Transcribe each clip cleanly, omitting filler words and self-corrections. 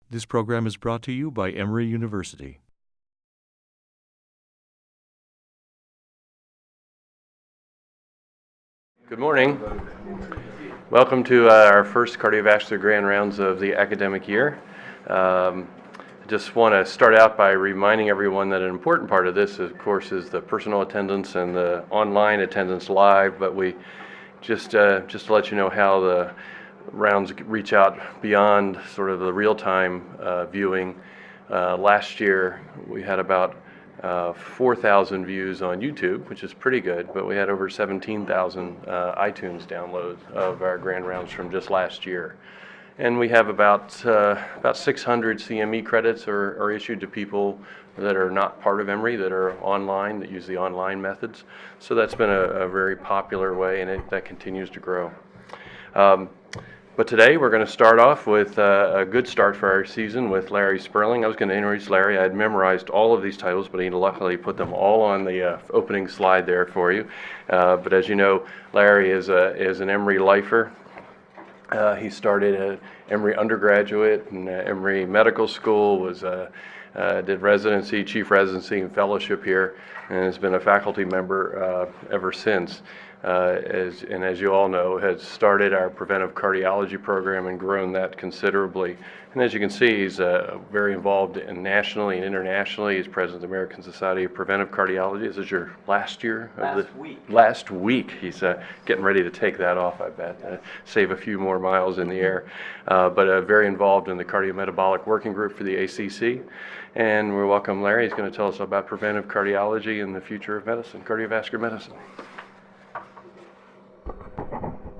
This program is brought to you by Emory University. Good morning. Welcome to our first cardiovascular grand rounds of the academic year. I just want to start out by reminding everyone that an important part of this, of course, is the personal attendance and the online attendance live, but we just to let you know how the rounds reach out beyond sort of the real-time viewing. Last year we had about 4,000 views on YouTube, which is pretty good, but we had over 17,000 iTunes downloads of our grand rounds from just last year. And we have about 600 CME credits are issued to people that are not part of Emory, that are online, that use the online methods. So that's been a very popular way, and that continues to grow. But today we're going to start off with a good start for our season with Larry Sperling. I was going to introduce Larry. I had memorized all of these titles, but he luckily put them all on the opening slide there for you. But as you know, Larry is an Emory lifer. He started at Emory undergraduate and Emory Medical School, did residency, chief residency, and fellowship here, and has been a faculty member ever since. As you all know, has started our Preventive Cardiology program and grown that considerably. And as you can see, he's very involved nationally and internationally. He's president of the American Society of Preventive Cardiology. This is your last year? Last week. He's getting ready to take that off, I bet. Save a few more miles in the air. But very involved in the cardiometabolic working group for the ACC. And we welcome Larry. He's going to tell us about preventive cardiology and the future of medicine, cardiovascular medicine.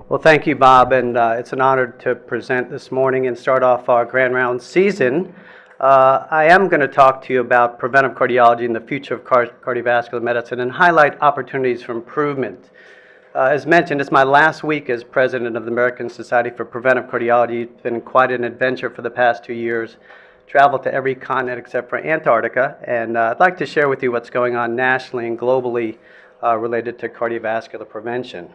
Well, thank you, Bob, and it's an honor to present this morning and start off our Grand Round season. I am going to talk to you about preventive cardiology and the future of cardiovascular medicine and highlight opportunities for improvement. As mentioned, it's my last week as president of the American Society for Preventive Cardiology. It's been quite an adventure for the past 2 years. Traveled to every continent except for Antarctica, and I'd like to share with you what's going on nationally and globally related to cardiovascular prevention.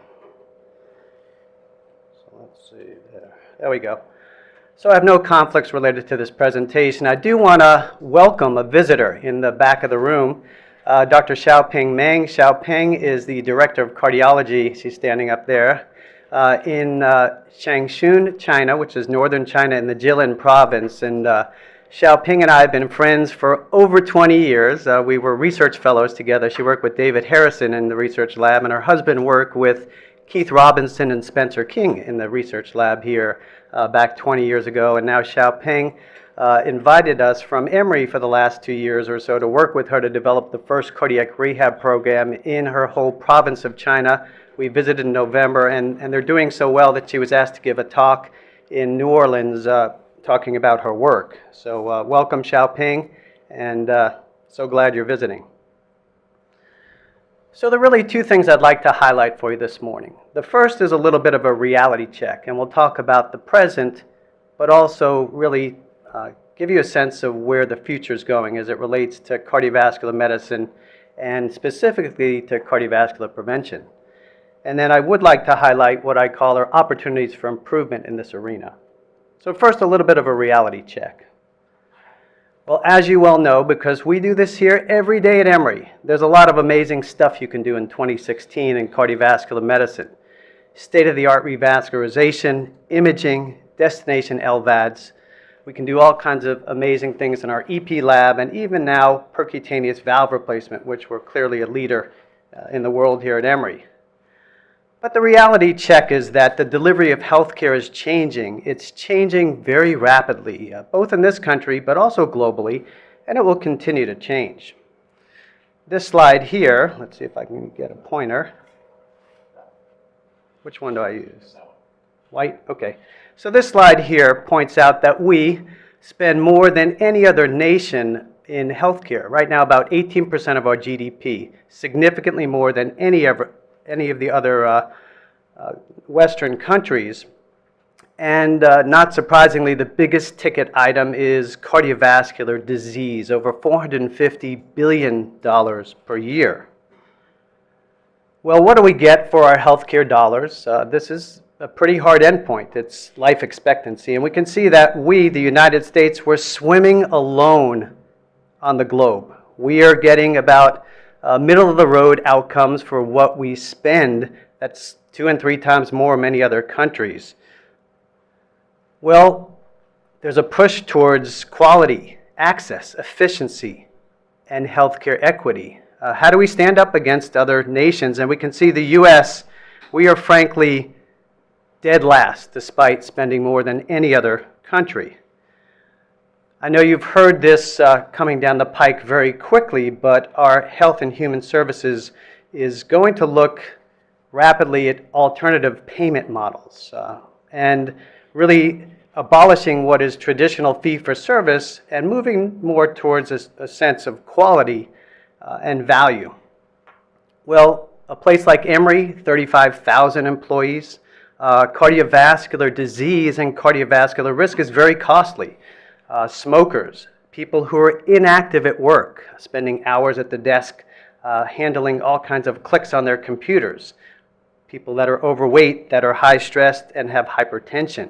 Let's see there. There we go. So I have no conflicts related to this presentation. I do want to welcome a visitor in the back of the room, Dr. Xiaoping Meng. Xiaoping is the director of cardiology. She's standing up there in Changshu, China, which is northern China in the Jilin province. And Xiaoping and I have been friends for over 20 years. We were research fellows together. She worked with David Harrison in the research lab, and her husband worked with Keith Robinson and Spencer King in the research lab here back 20 years ago. And now Xiaoping invited us from Emory for the last 2 years or so to work with her to develop the first cardiac rehab program in her whole province of China. We visited in November, and they're doing so well that she was asked to give a talk in New Orleans talking about her work. So welcome, Xiaoping, and so glad you're visiting. So there are really two things I'd like to highlight for you this morning. The first is a little bit of a reality check, and we'll talk about the present, but also really give you a sense of where the future is going as it relates to cardiovascular medicine and specifically to cardiovascular prevention. And then I would like to highlight what I call are opportunities for improvement in this arena. So first, a little bit of a reality check. Well, as you well know, because we do this here every day at Emory, there's a lot of amazing stuff you can do in 2016 in cardiovascular medicine. State-of-the-art revascularization, imaging, destination LVADs. We can do all kinds of amazing things in our EP lab, and even now percutaneous valve replacement, which we're clearly a leader in the world here at Emory. But the reality check is that the delivery of healthcare is changing. It's changing very rapidly, both in this country, but also globally, and it will continue to change. This slide here, let's see if I can get a pointer. Which one do I use? White? Okay. So this slide here points out that we spend more than any other nation in healthcare. Right now, about 18% of our GDP, significantly more than any of the other Western countries. And not surprisingly, the biggest ticket item is cardiovascular disease, over $450 billion per year. Well, what do we get for our healthcare dollars? This is a pretty hard endpoint. It's life expectancy. And we can see that we, the United States, we're swimming alone on the globe. We are getting about middle-of-the-road outcomes for what we spend. That's 2 and 3 times more in many other countries. Well, there's a push towards quality, access, efficiency, and healthcare equity. How do we stand up against other nations? And we can see the U.S., we are frankly dead last, despite spending more than any other country. I know you've heard this coming down the pike very quickly, but our Health and Human Services is going to look rapidly at alternative payment models and really abolishing what is traditional fee-for-service and moving more towards a sense of quality and value. Well, a place like Emory, 35,000 employees, cardiovascular disease and cardiovascular risk is very costly. Smokers, people who are inactive at work, spending hours at the desk, handling all kinds of clicks on their computers, people that are overweight, that are high stressed and have hypertension.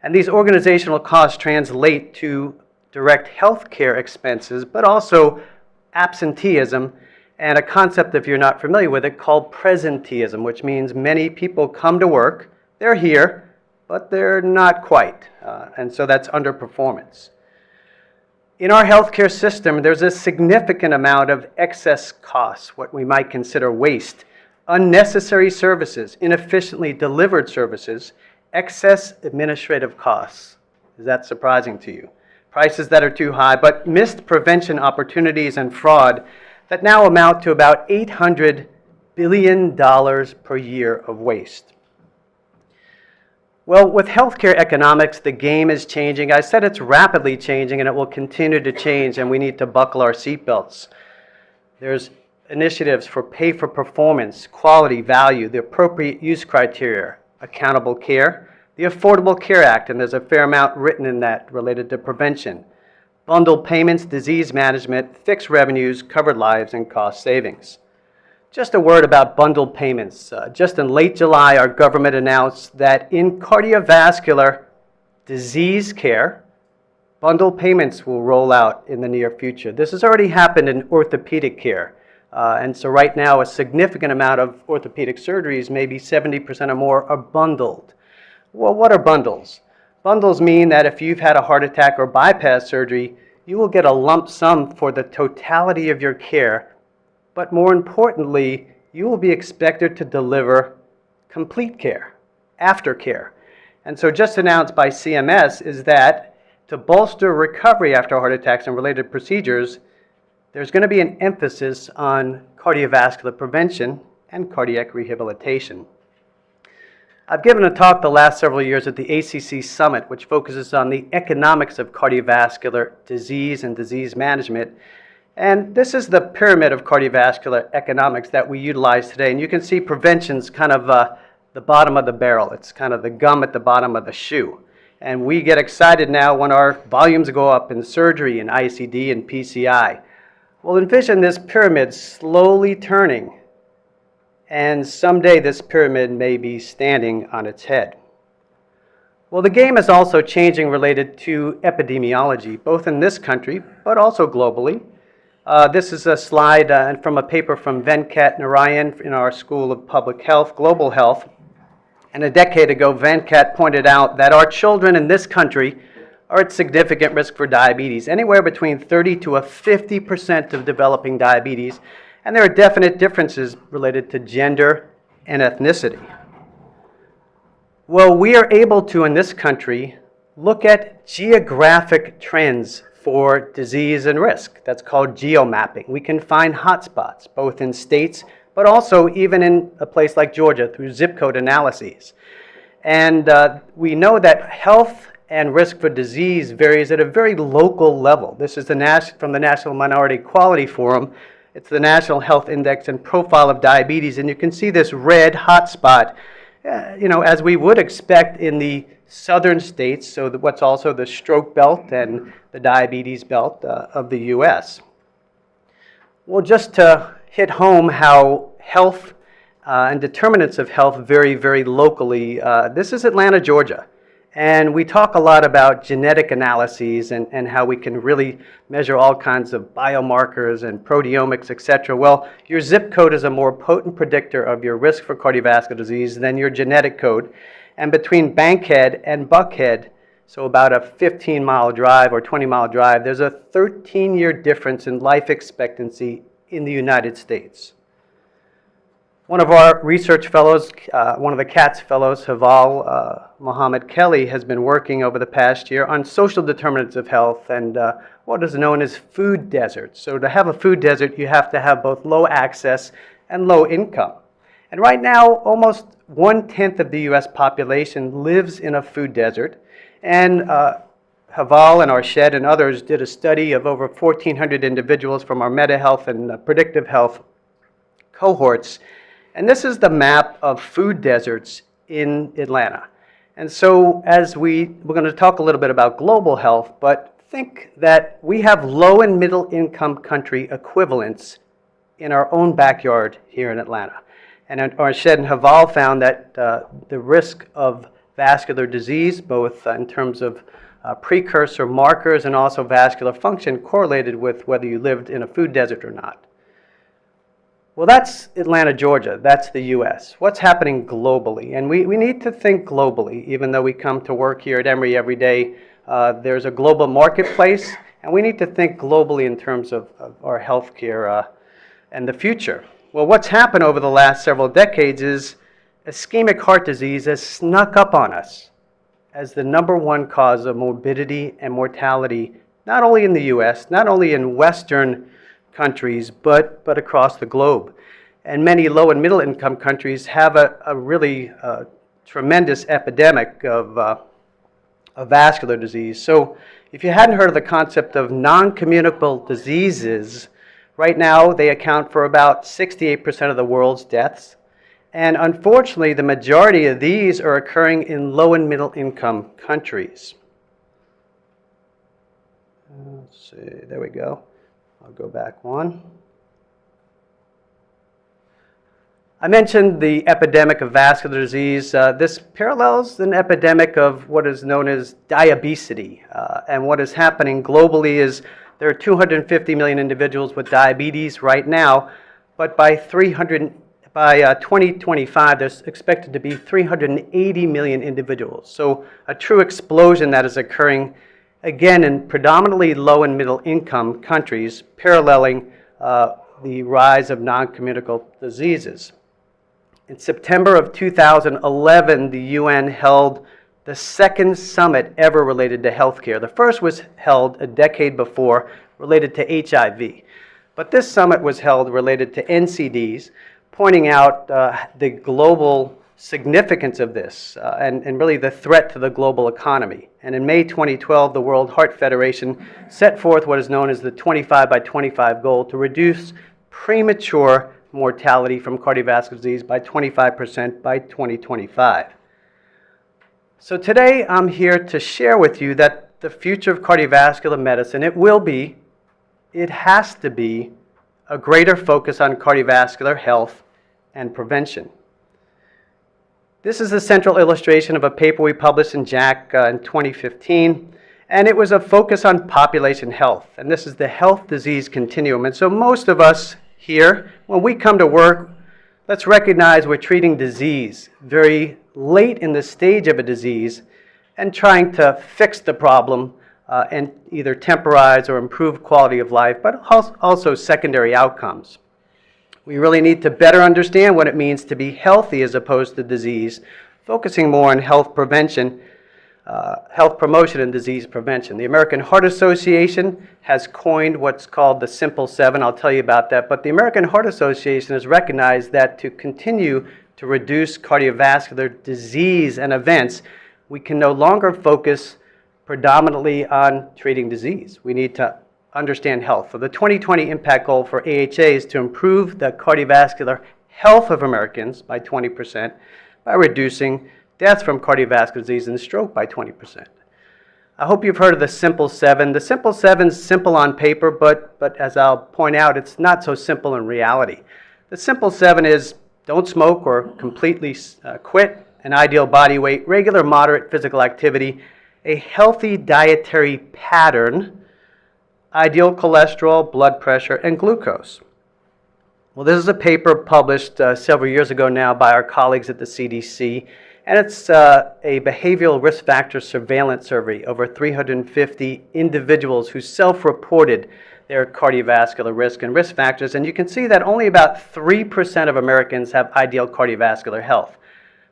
And these organizational costs translate to direct health care expenses, but also absenteeism and a concept, if you're not familiar with it, called presenteeism, which means many people come to work, they're here, but they're not quite. And so that's underperformance. In our healthcare system, there's a significant amount of excess costs, what we might consider waste, unnecessary services, inefficiently delivered services, excess administrative costs. Is that surprising to you? Prices that are too high, but missed prevention opportunities and fraud that now amount to about $800 billion per year of waste. Well, with healthcare economics, the game is changing. I said it's rapidly changing, and it will continue to change, and we need to buckle our seatbelts. There's initiatives for pay for performance, quality, value, the appropriate use criteria, accountable care, the Affordable Care Act, and there's a fair amount written in that related to prevention, bundled payments, disease management, fixed revenues, covered lives, and cost savings. Just a word about bundled payments. Just in late July, our government announced that in cardiovascular disease care, bundled payments will roll out in the near future. This has already happened in orthopedic care. And so right now, a significant amount of orthopedic surgeries, maybe 70% or more, are bundled. Well, what are bundles? Bundles mean that if you've had a heart attack or bypass surgery, you will get a lump sum for the totality of your care. But more importantly, you will be expected to deliver complete care, aftercare. And so just announced by CMS is that to bolster recovery after heart attacks and related procedures, there's going to be an emphasis on cardiovascular prevention and cardiac rehabilitation. I've given a talk the last several years at the ACC Summit, which focuses on the economics of cardiovascular disease and disease management. And this is the pyramid of cardiovascular economics that we utilize today. And you can see prevention's kind of the bottom of the barrel. It's kind of the gum at the bottom of the shoe. And we get excited now when our volumes go up in surgery and ICD and PCI. Well, envision this pyramid slowly turning. And someday this pyramid may be standing on its head. Well, the game is also changing related to epidemiology, both in this country, but also globally. This is a slide from a paper from Venkat Narayan in our School of Public Health, Global Health. And a decade ago, Venkat pointed out that our children in this country are at significant risk for diabetes, anywhere between 30 to 50% of developing diabetes. And there are definite differences related to gender and ethnicity. Well, we are able to, in this country, look at geographic trends for disease and risk. That's called geomapping. We can find hotspots, both in states, but also even in a place like Georgia through zip code analyses. And we know that health and risk for disease varies at a very local level. This is from the National Minority Quality Forum. It's the National Health Index and Profile of Diabetes, and you can see this red hotspot, as we would expect in the southern states, so what's also the stroke belt and the diabetes belt of the U.S. Well, just to hit home how health and determinants of health vary very locally. This is Atlanta, Georgia. And we talk a lot about genetic analyses and how we can really measure all kinds of biomarkers and proteomics, et cetera. Well, your zip code is a more potent predictor of your risk for cardiovascular disease than your genetic code. And between Bankhead and Buckhead, so about a 15-mile drive or 20-mile drive, there's a 13-year difference in life expectancy in the United States. One of our research fellows, one of the CATS fellows, Haval Mohammed Kelly, has been working over the past year on social determinants of health and what is known as food deserts. So to have a food desert, you have to have both low access and low income. And right now, almost 1/10 of the U.S. population lives in a food desert. And Haval and Arshad and others did a study of over 1,400 individuals from our MetaHealth and Predictive Health cohorts. And this is the map of food deserts in Atlanta. And so as we're going to talk a little bit about global health, but think that we have low and middle income country equivalents in our own backyard here in Atlanta. And Arshad and Haval found that the risk of vascular disease, both in terms of precursor markers and also vascular function, correlated with whether you lived in a food desert or not. Well, that's Atlanta, Georgia. That's the U.S. What's happening globally? And we need to think globally, even though we come to work here at Emory every day. There's a global marketplace, and we need to think globally in terms of our healthcare and the future. Well, what's happened over the last several decades is ischemic heart disease has snuck up on us as the #1 cause of morbidity and mortality, not only in the U.S., not only in Western countries, but across the globe. And many low and middle income countries have a really tremendous epidemic of vascular disease. So if you hadn't heard of the concept of non-communicable diseases, right now they account for about 68% of the world's deaths. And unfortunately, the majority of these are occurring in low and middle income countries. Let's see, there we go. I'll go back one. I mentioned the epidemic of vascular disease. This parallels an epidemic of what is known as diabesity. And what is happening globally is there are 250 million individuals with diabetes right now, but by 2025, there's expected to be 380 million individuals. So a true explosion that is occurring again in predominantly low and middle income countries, paralleling the rise of non-communicable diseases. In September of 2011, the UN held the second summit ever related to healthcare. The first was held a decade before, related to HIV. But this summit was held related to NCDs, pointing out the global significance of this and really the threat to the global economy. And in May 2012, the World Heart Federation set forth what is known as the 25 by 25 goal to reduce premature mortality from cardiovascular disease by 25% by 2025. So today I'm here to share with you that the future of cardiovascular medicine, it has to be a greater focus on cardiovascular health and prevention. This is a central illustration of a paper we published in JACC in 2015, and it was a focus on population health. And this is the health disease continuum. And so most of us here, when we come to work, let's recognize we're treating disease very late in the stage of a disease and trying to fix the problem and either temporize or improve quality of life, but also secondary outcomes. We really need to better understand what it means to be healthy as opposed to disease, focusing more on health prevention, health promotion and disease prevention. The American Heart Association has coined what's called the Simple Seven. I'll tell you about that. But the American Heart Association has recognized that to continue to reduce cardiovascular disease and events, we can no longer focus predominantly on treating disease. We need to understand health. So the 2020 impact goal for AHA is to improve the cardiovascular health of Americans by 20% by reducing deaths from cardiovascular disease and stroke by 20%. I hope you've heard of the Simple Seven. The Simple Seven is simple on paper, but as I'll point out, it's not so simple in reality. The Simple Seven is don't smoke or completely quit, an ideal body weight, regular moderate physical activity, a healthy dietary pattern, ideal cholesterol, blood pressure, and glucose. Well, this is a paper published several years ago now by our colleagues at the CDC, and it's a behavioral risk factor surveillance survey over 350 individuals who self-reported their cardiovascular risk and risk factors, and you can see that only about 3% of Americans have ideal cardiovascular health.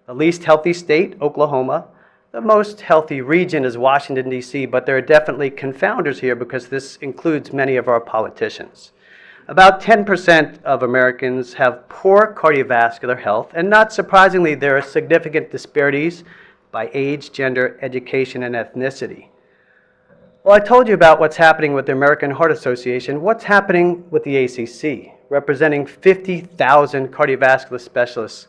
The least healthy state, Oklahoma. The most healthy region is Washington, D.C., but there are definitely confounders here because this includes many of our politicians. About 10% of Americans have poor cardiovascular health, and not surprisingly, there are significant disparities by age, gender, education, and ethnicity. Well, I told you about what's happening with the American Heart Association. What's happening with the ACC, representing 50,000 cardiovascular specialists?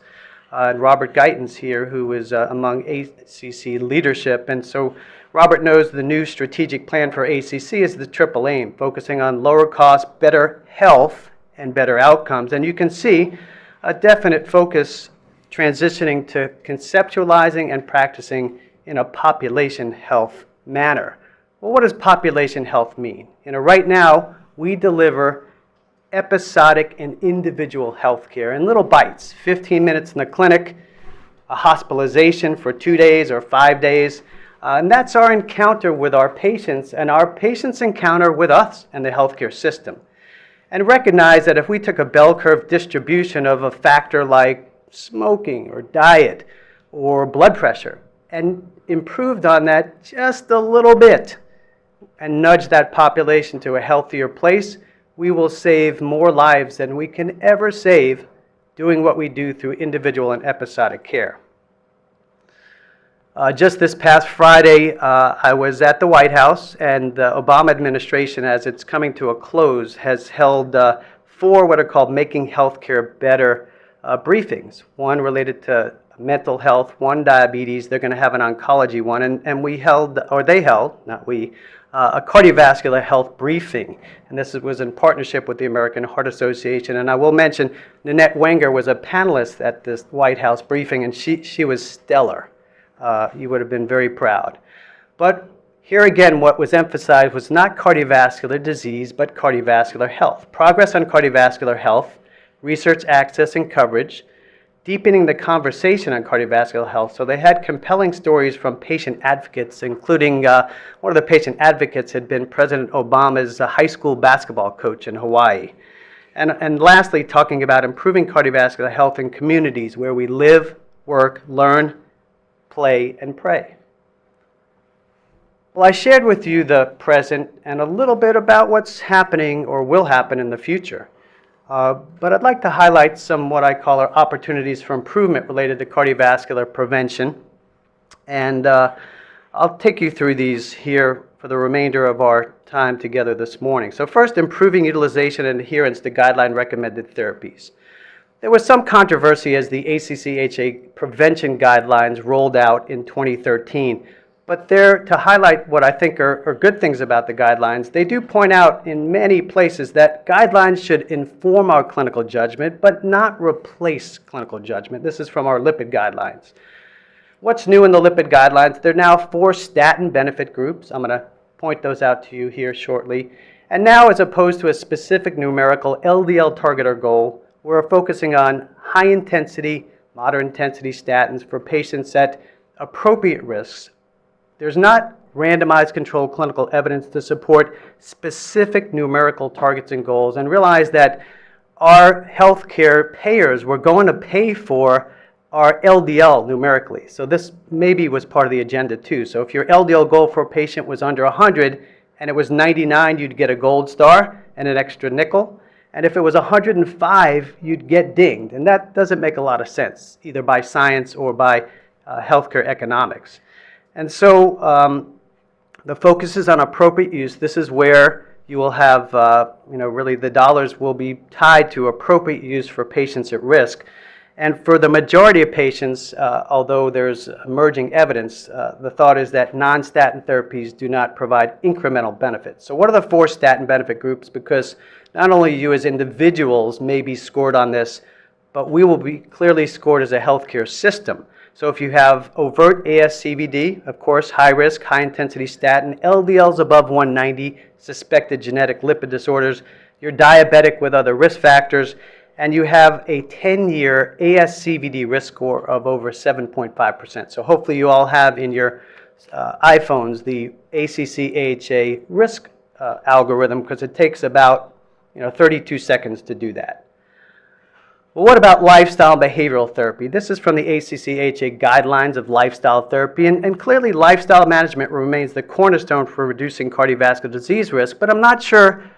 And Robert Guyton's here, who is among ACC leadership. And so Robert knows the new strategic plan for ACC is the triple aim, focusing on lower cost, better health, and better outcomes. And you can see a definite focus transitioning to conceptualizing and practicing in a population health manner. Well, what does population health mean? Right now, we deliver episodic and individual health care in little bites, 15 minutes in the clinic, a hospitalization for 2 days or 5 days. And that's our encounter with our patients and our patients' encounter with us and the healthcare system. And recognize that if we took a bell curve distribution of a factor like smoking or diet or blood pressure and improved on that just a little bit and nudge that population to a healthier place, we will save more lives than we can ever save doing what we do through individual and episodic care. Just this past Friday, I was at the White House, and the Obama administration, as it's coming to a close, has held 4 what are called Making Healthcare Better briefings. One related to mental health, one diabetes. They're going to have an oncology one, and we held, or they held, not we, a cardiovascular health briefing, and this was in partnership with the American Heart Association. And I will mention Nanette Wenger was a panelist at this White House briefing, and she was stellar. You would have been very proud. But here again, what was emphasized was not cardiovascular disease, but cardiovascular health. Progress on cardiovascular health, research access and coverage, deepening the conversation on cardiovascular health. So they had compelling stories from patient advocates, including one of the patient advocates had been President Obama's high school basketball coach in Hawaii. And lastly, talking about improving cardiovascular health in communities where we live, work, learn, play, and pray. Well, I shared with you the present and a little bit about what's happening or will happen in the future. But I'd like to highlight some what I call our opportunities for improvement related to cardiovascular prevention. And I'll take you through these here for the remainder of our time together this morning. So first, improving utilization and adherence to guideline-recommended therapies. There was some controversy as the ACC/HA prevention guidelines rolled out in 2013. But there, to highlight what I think are good things about the guidelines, they do point out in many places that guidelines should inform our clinical judgment, but not replace clinical judgment. This is from our lipid guidelines. What's new in the lipid guidelines? There are now 4 statin benefit groups. I'm going to point those out to you here shortly. And now, as opposed to a specific numerical LDL target or goal, we're focusing on high-intensity, moderate-intensity statins for patients at appropriate risks. There's not randomized controlled clinical evidence to support specific numerical targets and goals, and realize that our healthcare payers were going to pay for our LDL numerically. So this maybe was part of the agenda too. So if your LDL goal for a patient was under 100 and it was 99, you'd get a gold star and an extra nickel. And if it was 105, you'd get dinged. And that doesn't make a lot of sense, either by science or by healthcare economics. And so the focus is on appropriate use. This is where you will have, really the dollars will be tied to appropriate use for patients at risk. And for the majority of patients, although there's emerging evidence, the thought is that non-statin therapies do not provide incremental benefits. So what are the 4 statin benefit groups? Because not only you as individuals may be scored on this, but we will be clearly scored as a healthcare system. So if you have overt ASCVD, of course, high risk, high intensity statin, LDLs above 190, suspected genetic lipid disorders, you're diabetic with other risk factors, and you have a 10-year ASCVD risk score of over 7.5%. So hopefully you all have in your iPhones the ACC-AHA risk algorithm, because it takes about 32 seconds to do that. Well, what about lifestyle and behavioral therapy? This is from the ACC-AHA guidelines of lifestyle therapy, and clearly lifestyle management remains the cornerstone for reducing cardiovascular disease risk, but I'm not sure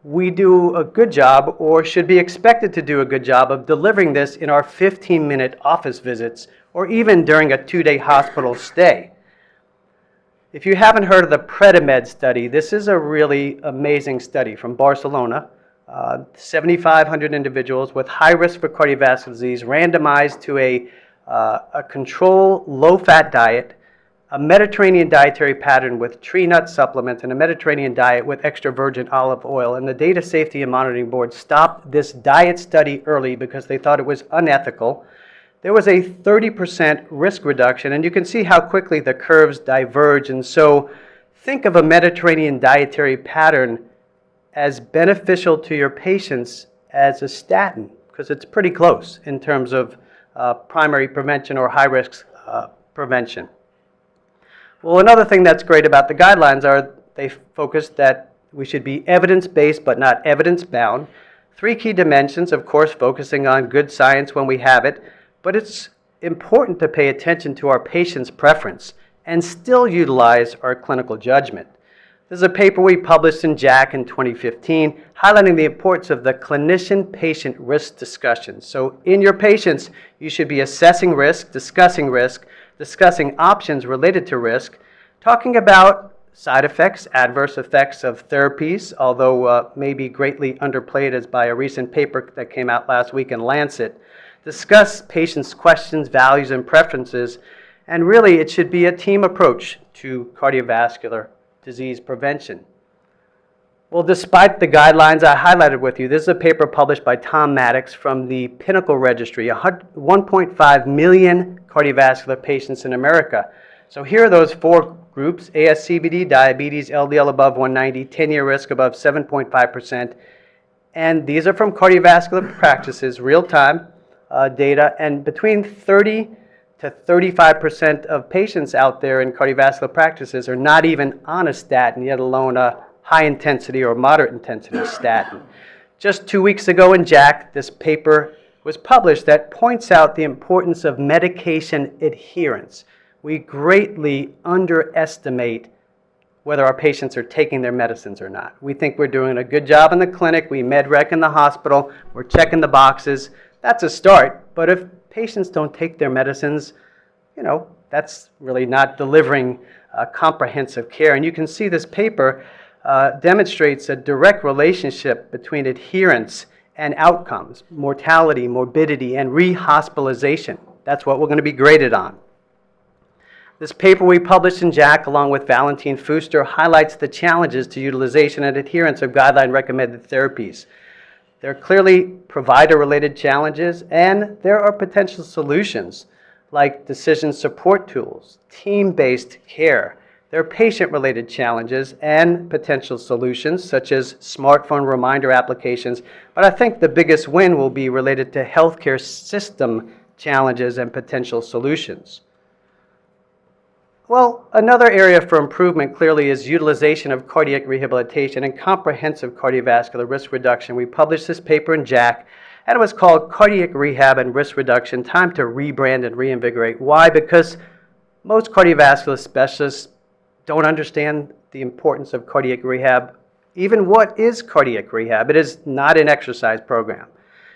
we do a good job or should be expected to do a good job of delivering this in our 15-minute office visits or even during a 2-day hospital stay. If you haven't heard of the Preventive study, this is a really amazing study from Barcelona. 7,500 individuals with high risk for cardiovascular disease randomized to a control low-fat diet, a Mediterranean dietary pattern with tree nut supplements, and a Mediterranean diet with extra virgin olive oil. And the Data Safety and Monitoring Board stopped this diet study early because they thought it was unethical. There was a 30% risk reduction, and you can see how quickly the curves diverge. And so think of a Mediterranean dietary pattern as beneficial to your patients as a statin, because it's pretty close in terms of primary prevention or high-risk prevention. Well, another thing that's great about the guidelines are they focus that we should be evidence-based but not evidence-bound. 3 key dimensions, of course, focusing on good science when we have it, but it's important to pay attention to our patient's preference and still utilize our clinical judgment. This is a paper we published in JACC in 2015, highlighting the importance of the clinician-patient risk discussion. So in your patients, you should be assessing risk, discussing options related to risk, talking about side effects, adverse effects of therapies, although maybe greatly underplayed as by a recent paper that came out last week in Lancet. Discuss patients' questions, values, and preferences, and really it should be a team approach to cardiovascular disease prevention. Well, despite the guidelines I highlighted with you, this is a paper published by Tom Maddox from the Pinnacle Registry, 1.5 million cardiovascular patients in America. So here are those 4 groups: ASCVD, diabetes, LDL above 190, 10-year risk above 7.5%. And these are from cardiovascular practices, real-time data, and between 30 to 35% of patients out there in cardiovascular practices are not even on a statin, yet alone a high-intensity or moderate-intensity statin. Just 2 weeks ago in JACC, this paper was published that points out the importance of medication adherence. We greatly underestimate whether our patients are taking their medicines or not. We think we're doing a good job in the clinic, we med-rec in the hospital, we're checking the boxes. That's a start, but if patients don't take their medicines, that's really not delivering comprehensive care. And you can see this paper demonstrates a direct relationship between adherence and outcomes, mortality, morbidity, and rehospitalization. That's what we're going to be graded on. This paper we published in JACC along with Valentin Fuster highlights the challenges to utilization and adherence of guideline-recommended therapies. There are clearly provider-related challenges, and there are potential solutions like decision support tools, team-based care. There are patient-related challenges and potential solutions such as smartphone reminder applications, but I think the biggest win will be related to healthcare system challenges and potential solutions. Well, another area for improvement clearly is utilization of cardiac rehabilitation and comprehensive cardiovascular risk reduction. We published this paper in JACC, and it was called Cardiac Rehab and Risk Reduction, Time to Rebrand and Reinvigorate. Why? Because most cardiovascular specialists don't understand the importance of cardiac rehab. Even what is cardiac rehab? It is not an exercise program.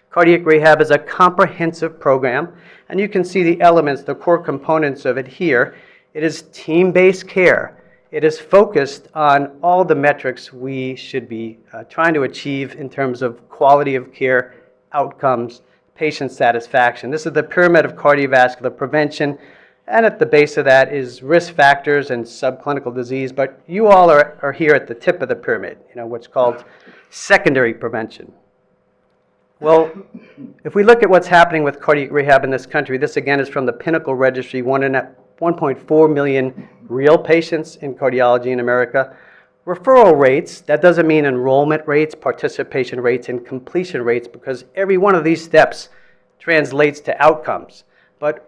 Cardiac rehab is a comprehensive program, and you can see the elements, the core components of it here. It is team-based care. It is focused on all the metrics we should be trying to achieve in terms of quality of care, outcomes, patient satisfaction. This is the pyramid of cardiovascular prevention, and at the base of that is risk factors and subclinical disease, but you all are here at the tip of the pyramid, what's called secondary prevention. Well, if we look at what's happening with cardiac rehab in this country, this again is from the Pinnacle Registry, 1.4 million real patients in cardiology in America. Referral rates, that doesn't mean enrollment rates, participation rates, and completion rates, because every one of these steps translates to outcomes. But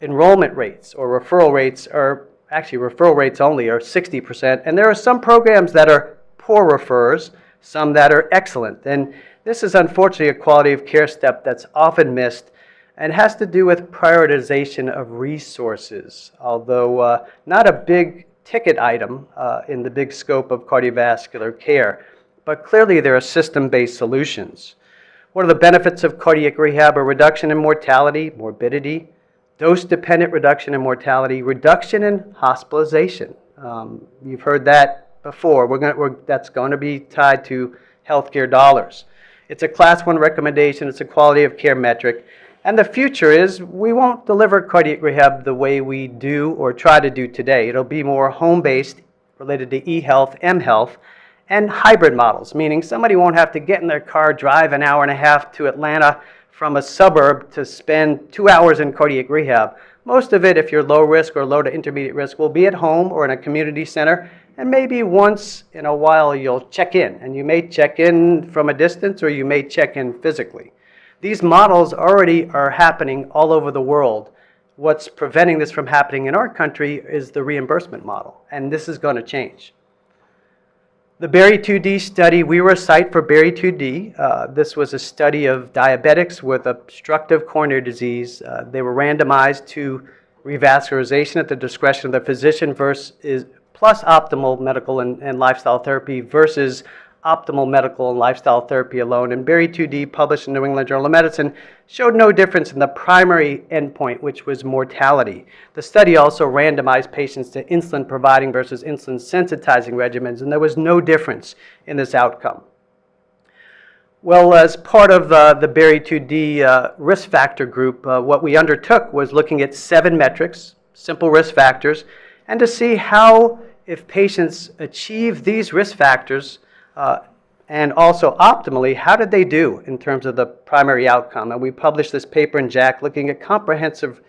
enrollment rates or referral rates are, actually referral rates only are 60%, and there are some programs that are poor referrers, some that are excellent. And this is unfortunately a quality of care step that's often missed and has to do with prioritization of resources, although not a big ticket item in the big scope of cardiovascular care. But clearly there are system-based solutions. What are the benefits of cardiac rehab? A reduction in mortality, morbidity, dose-dependent reduction in mortality, reduction in hospitalization. You've heard that before. That's going to be tied to healthcare dollars. It's a Class 1 recommendation. It's a quality of care metric. And the future is we won't deliver cardiac rehab the way we do or try to do today. It'll be more home-based, related to e-health, m-health, and hybrid models, meaning somebody won't have to get in their car, drive an hour and a half to Atlanta from a suburb to spend 2 hours in cardiac rehab. Most of it, if you're low risk or low to intermediate risk, will be at home or in a community center, and maybe once in a while you'll check in. And you may check in from a distance or you may check in physically. These models already are happening all over the world. What's preventing this from happening in our country is the reimbursement model, and this is going to change. The Berry 2D study, we were a site for Berry 2D. This was a study of diabetics with obstructive coronary disease. They were randomized to revascularization at the discretion of the physician plus optimal medical and lifestyle therapy versus optimal medical and lifestyle therapy alone. And Berry 2D, published in New England Journal of Medicine, showed no difference in the primary endpoint, which was mortality. The study also randomized patients to insulin providing versus insulin sensitizing regimens, and there was no difference in this outcome. Well, as part of the Berry 2D risk factor group, what we undertook was looking at 7 metrics, simple risk factors, and to see how, if patients achieve these risk factors, and also optimally, how did they do in terms of the primary outcome? And we published this paper in JACC looking at comprehensive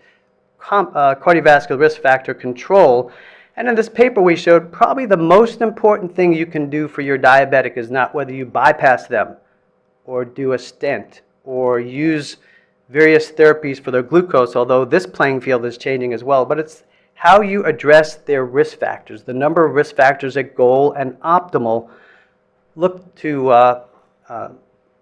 cardiovascular risk factor control. And in this paper we showed probably the most important thing you can do for your diabetic is not whether you bypass them or do a stent or use various therapies for their glucose, although this playing field is changing as well, but it's how you address their risk factors. The number of risk factors at goal and optimal look to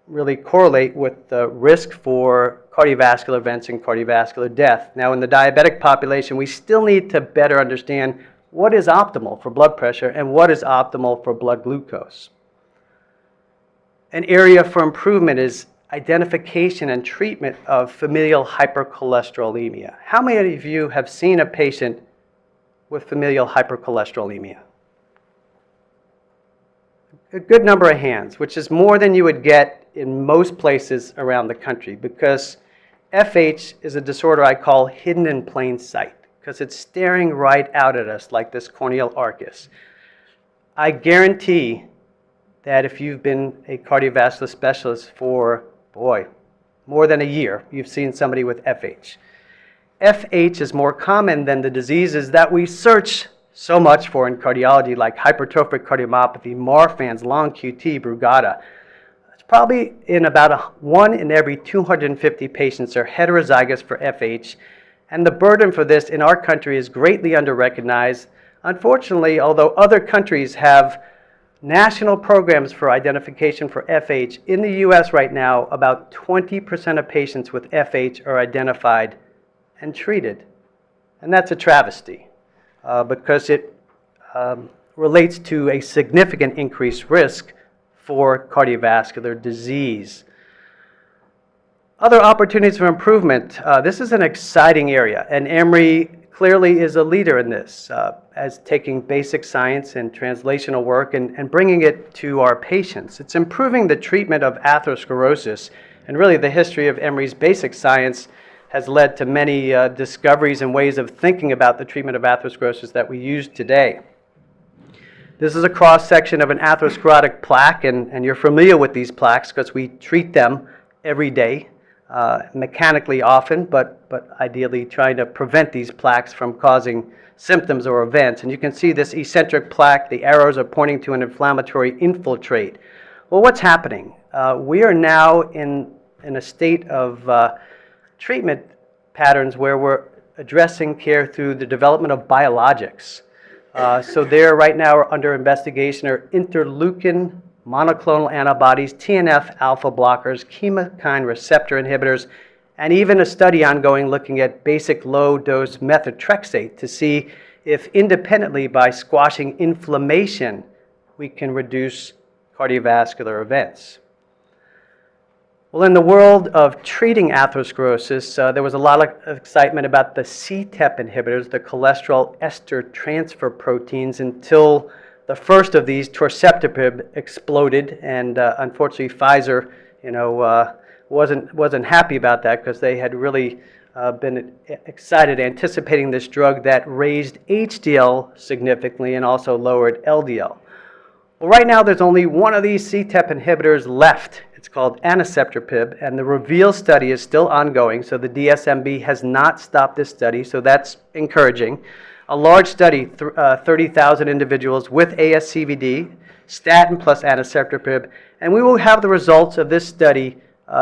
really correlate with the risk for cardiovascular events and cardiovascular death. Now, in the diabetic population, we still need to better understand what is optimal for blood pressure and what is optimal for blood glucose. An area for improvement is identification and treatment of familial hypercholesterolemia. How many of you have seen a patient with familial hypercholesterolemia? A good number of hands, which is more than you would get in most places around the country, because FH is a disorder I call hidden in plain sight, because it's staring right out at us like this corneal arcus. I guarantee that if you've been a cardiovascular specialist for, more than a year, you've seen somebody with FH. FH is more common than the diseases that we search so much for in cardiology, like hypertrophic cardiomyopathy, Marfan's, long QT, Brugada. It's probably in about 1 in every 250 patients are heterozygous for FH, and the burden for this in our country is greatly underrecognized. Unfortunately, although other countries have national programs for identification for FH, in the US right now, about 20% of patients with FH are identified and treated. And that's a travesty. Because it relates to a significant increased risk for cardiovascular disease. Other opportunities for improvement. This is an exciting area, and Emory clearly is a leader in this, as taking basic science and translational work and bringing it to our patients. It's improving the treatment of atherosclerosis, and really the history of Emory's basic science has led to many discoveries and ways of thinking about the treatment of atherosclerosis that we use today. This is a cross-section of an atherosclerotic plaque, and you're familiar with these plaques because we treat them every day, mechanically often, but ideally trying to prevent these plaques from causing symptoms or events. And you can see this eccentric plaque, the arrows are pointing to an inflammatory infiltrate. Well, what's happening? We are now in a state of treatment patterns where we're addressing care through the development of biologics. So there right now are under investigation are interleukin monoclonal antibodies, TNF alpha blockers, chemokine receptor inhibitors, and even a study ongoing looking at basic low-dose methotrexate to see if independently by squashing inflammation we can reduce cardiovascular events. Well, in the world of treating atherosclerosis, there was a lot of excitement about the CETP inhibitors, the cholesterol ester transfer proteins, until the first of these, torcetrapib, exploded, and unfortunately Pfizer, wasn't happy about that because they had really been excited, anticipating this drug that raised HDL significantly and also lowered LDL. Well, right now there's only one of these CETP inhibitors left. It's called anacetrapib, and the REVEAL study is still ongoing, so the DSMB has not stopped this study, so that's encouraging. A large study, 30,000 individuals with ASCVD, statin plus anacetrapib, and we will have the results of this study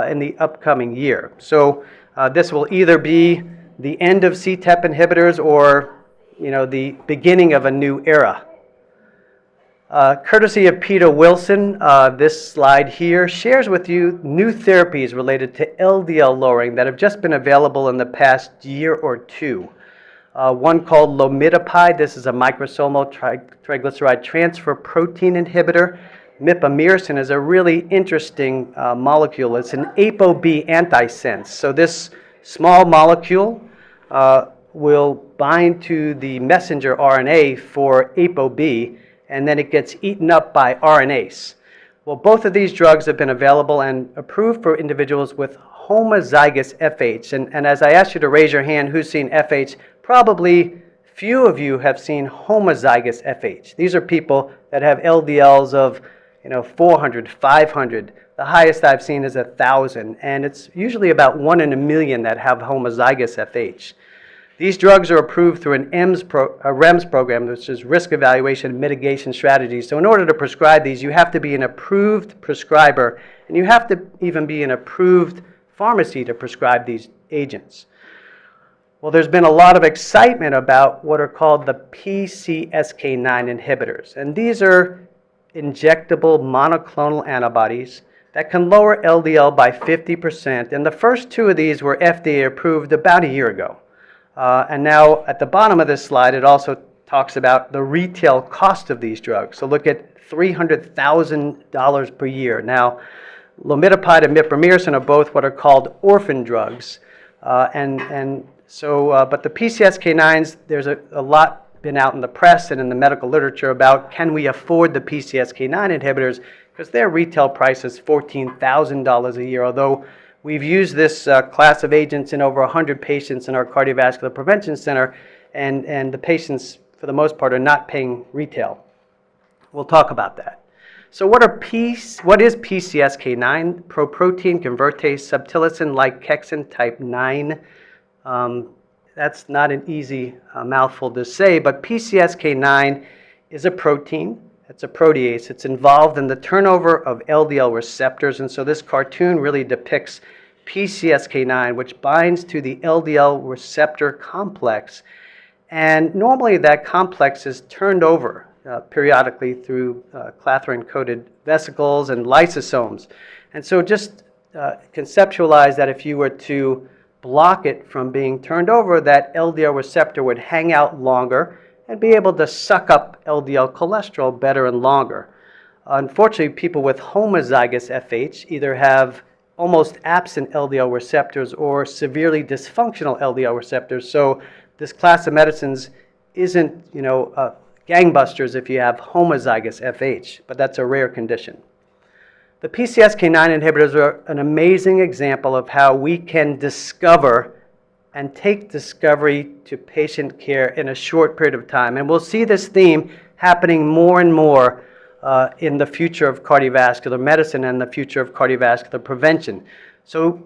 in the upcoming year. So this will either be the end of CETP inhibitors or the beginning of a new era. Courtesy of Peter Wilson, this slide here shares with you new therapies related to LDL lowering that have just been available in the past year or two. One called lomidopide. This is a microsomal triglyceride transfer protein inhibitor. Mipamycin is a really interesting molecule. It's an ApoB antisense. So this small molecule will bind to the messenger RNA for ApoB, and then it gets eaten up by RNase. Well, both of these drugs have been available and approved for individuals with homozygous FH. And as I asked you to raise your hand, who's seen FH? Probably few of you have seen homozygous FH. These are people that have LDLs of 400, 500. The highest I've seen is 1,000, and it's usually about 1 in a million that have homozygous FH. These drugs are approved through a REMS program, which is Risk Evaluation and Mitigation Strategies. So in order to prescribe these, you have to be an approved prescriber, and you have to even be an approved pharmacy to prescribe these agents. Well, there's been a lot of excitement about what are called the PCSK9 inhibitors, and these are injectable monoclonal antibodies that can lower LDL by 50%, and the first two of these were FDA approved about a year ago. And now at the bottom of this slide, it also talks about the retail cost of these drugs. So look at $300,000 per year. Now, lomidopide and mipamycin are both what are called orphan drugs. But the PCSK9s, there's a lot been out in the press and in the medical literature about can we afford the PCSK9 inhibitors, because their retail price is $14,000 a year, although we've used this class of agents in over 100 patients in our cardiovascular prevention center, and the patients, for the most part, are not paying retail. We'll talk about that. So what is PCSK9? Proprotein convertase subtilisin-like kexin type 9. That's not an easy mouthful to say, but PCSK9 is a protein. It's a protease. It's involved in the turnover of LDL receptors, and so this cartoon really depicts PCSK9, which binds to the LDL receptor complex, and normally that complex is turned over periodically through clathrin-coated vesicles and lysosomes. And so just conceptualize that if you were to block it from being turned over, that LDL receptor would hang out longer and be able to suck up LDL cholesterol better and longer. Unfortunately, people with homozygous FH either have almost absent LDL receptors or severely dysfunctional LDL receptors. So this class of medicines isn't, gangbusters if you have homozygous FH, but that's a rare condition. The PCSK9 inhibitors are an amazing example of how we can discover and take discovery to patient care in a short period of time. And we'll see this theme happening more and more in the future of cardiovascular medicine and the future of cardiovascular prevention. So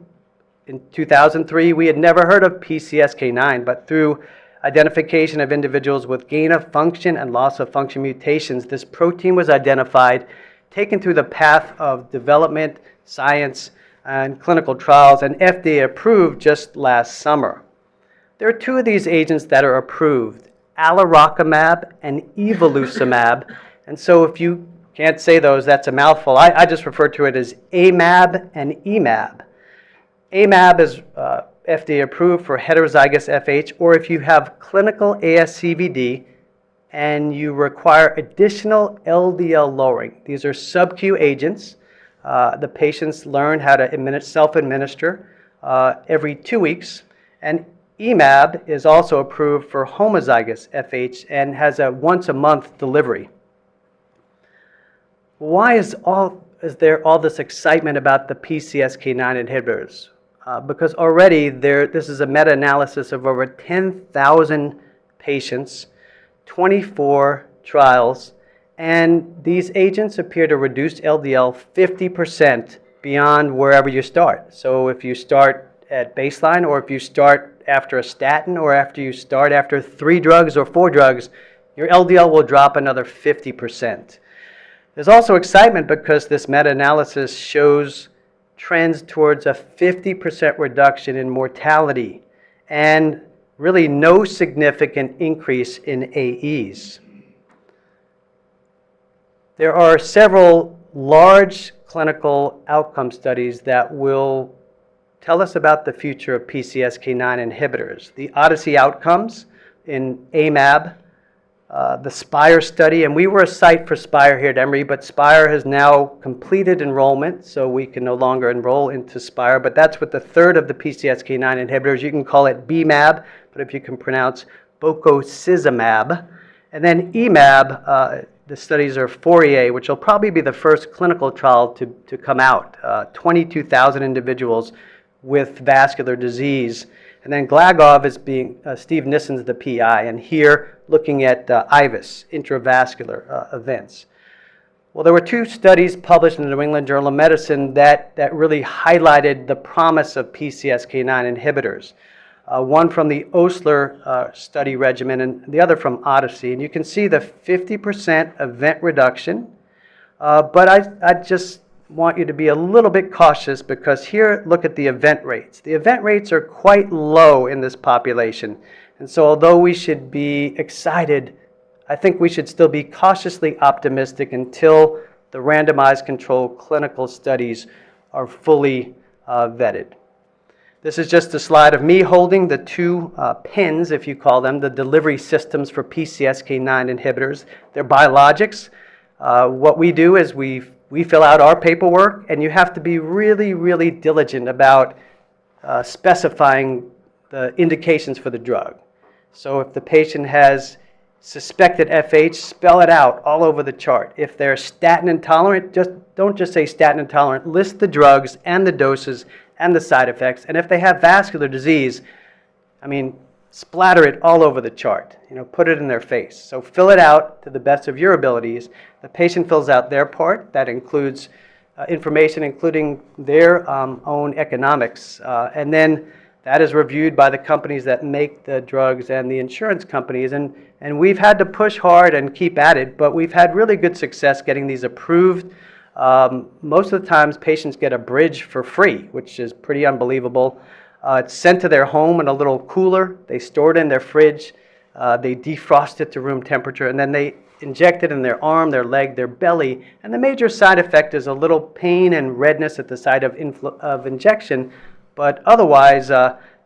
in 2003, we had never heard of PCSK9, but through identification of individuals with gain of function and loss of function mutations, this protein was identified, taken through the path of development, science, and clinical trials, and FDA approved just last summer. There are two of these agents that are approved, alirocumab and evolocumab, and so if you can't say those, that's a mouthful. I just refer to it as AMAB and EMAB. AMAB is FDA approved for heterozygous FH, or if you have clinical ASCVD and you require additional LDL lowering. These are sub-Q agents. The patients learn how to self-administer every 2 weeks. And EMAB is also approved for homozygous FH and has a once-a-month delivery. Why is there all this excitement about the PCSK9 inhibitors? Because already this is a meta-analysis of over 10,000 patients, 24 trials, and these agents appear to reduce LDL 50% beyond wherever you start. So if you start at baseline, or if you start after a statin, or after you start after 3 drugs or 4 drugs, your LDL will drop another 50%. There's also excitement because this meta-analysis shows trends towards a 50% reduction in mortality and really no significant increase in AEs. There are several large clinical outcome studies that will tell us about the future of PCSK9 inhibitors. The Odyssey outcomes in AMAB, the SPIRE study, and we were a site for SPIRE here at Emory, but SPIRE has now completed enrollment, so we can no longer enroll into SPIRE, but that's with the third of the PCSK9 inhibitors. You can call it BMAB, but if you can pronounce bococizumab. And then EMAB, the studies are FOURIER, which will probably be the first clinical trial to come out, 22,000 individuals with vascular disease. And then GLAGOV is being, Steve Nissen's the PI, and here looking at IVUS, intravascular events. Well, there were 2 studies published in the New England Journal of Medicine that really highlighted the promise of PCSK9 inhibitors. One from the Osler study regimen and the other from Odyssey. And you can see the 50% event reduction, but I just want you to be a little bit cautious because here, look at the event rates. The event rates are quite low in this population. And so although we should be excited, I think we should still be cautiously optimistic until the randomized controlled clinical studies are fully vetted. This is just a slide of me holding the 2 pins, if you call them, the delivery systems for PCSK9 inhibitors. They're biologics. What we do is we fill out our paperwork, and you have to be really, really diligent about specifying the indications for the drug. So if the patient has suspected FH, spell it out all over the chart. If they're statin intolerant, don't just say statin intolerant. List the drugs and the doses and the side effects. And if they have vascular disease, splatter it all over the chart. Put it in their face. So fill it out to the best of your abilities. The patient fills out their part. That includes information including their own economics. And then that is reviewed by the companies that make the drugs and the insurance companies. And we've had to push hard and keep at it, but we've had really good success getting these approved. Most of the times patients get a bridge for free, which is pretty unbelievable. It's sent to their home in a little cooler. They store it in their fridge. They defrost it to room temperature, and then they inject it in their arm, their leg, their belly. And the major side effect is a little pain and redness at the site of injection. But otherwise,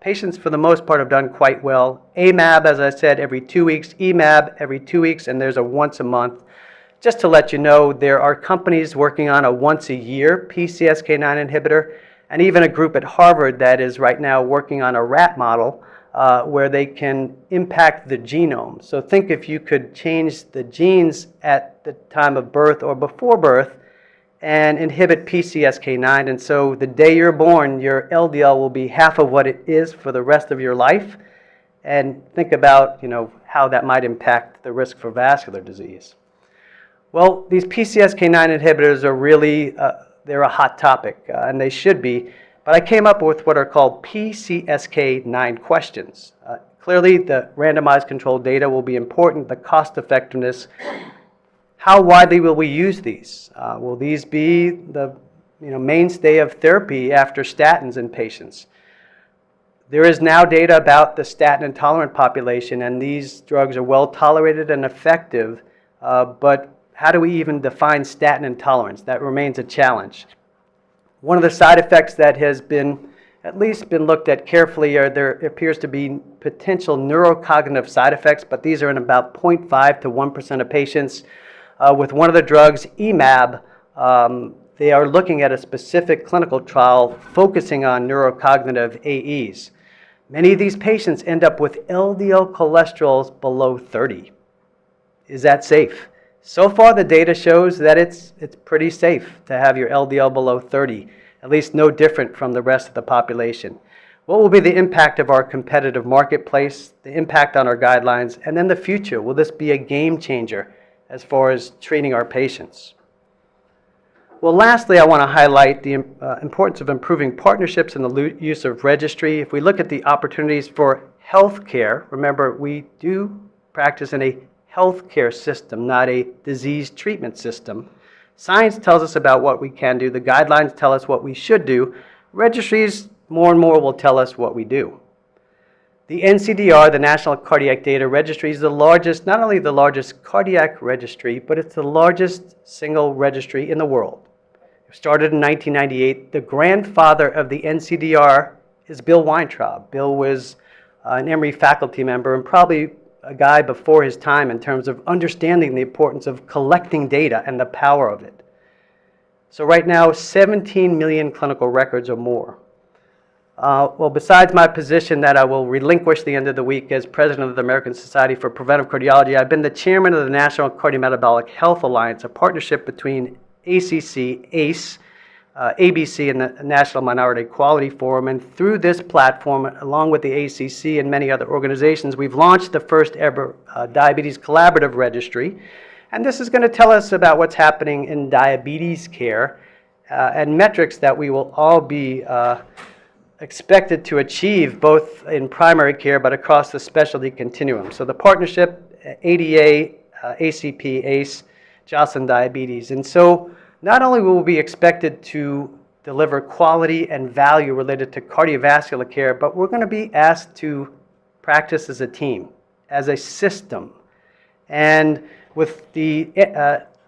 patients for the most part have done quite well. AMAB, as I said, every 2 weeks. EMAB every 2 weeks, and there's a once a month. Just to let you know, there are companies working on a once-a-year PCSK9 inhibitor, and even a group at Harvard that is right now working on a rat model where they can impact the genome. So think if you could change the genes at the time of birth or before birth and inhibit PCSK9, and so the day you're born, your LDL will be half of what it is for the rest of your life. And think about, how that might impact the risk for vascular disease. Well, these PCSK9 inhibitors are really, they're a hot topic, and they should be. But I came up with what are called PCSK9 questions. Clearly, the randomized controlled data will be important, the cost effectiveness. How widely will we use these? Will these be the mainstay of therapy after statins in patients? There is now data about the statin intolerant population, and these drugs are well tolerated and effective, but how do we even define statin intolerance? That remains a challenge. One of the side effects that has at least been looked at carefully there appears to be potential neurocognitive side effects, but these are in about 0.5 to 1% of patients. With one of the drugs, EMAB, they are looking at a specific clinical trial focusing on neurocognitive AEs. Many of these patients end up with LDL cholesterols below 30. Is that safe? So far, the data shows that it's pretty safe to have your LDL below 30, at least no different from the rest of the population. What will be the impact of our competitive marketplace, the impact on our guidelines, and then the future? Will this be a game changer as far as treating our patients? Well, lastly, I want to highlight the importance of improving partnerships and the use of registry. If we look at the opportunities for healthcare, remember, we do practice in a healthcare system, not a disease treatment system. Science tells us about what we can do. The guidelines tell us what we should do. Registries, more and more, will tell us what we do. The NCDR, the National Cardiac Data Registry, is the largest, not only the largest cardiac registry, but it's the largest single registry in the world. It started in 1998. The grandfather of the NCDR is Bill Weintraub. Bill was an Emory faculty member and probably a guy before his time in terms of understanding the importance of collecting data and the power of it. So right now, 17 million clinical records or more. Well, besides my position that I will relinquish the end of the week as president of the American Society for Preventive Cardiology, I've been the chairman of the National Cardiometabolic Health Alliance, a partnership between ACC, ACE, ABC, and the National Minority Quality Forum. And through this platform, along with the ACC and many other organizations, we've launched the first ever Diabetes Collaborative Registry. And this is going to tell us about what's happening in diabetes care and metrics that we will all be expected to achieve both in primary care but across the specialty continuum. So the partnership, ADA, ACP, ACE, Joslin Diabetes. And so not only will we be expected to deliver quality and value related to cardiovascular care, but we're going to be asked to practice as a team, as a system. And with the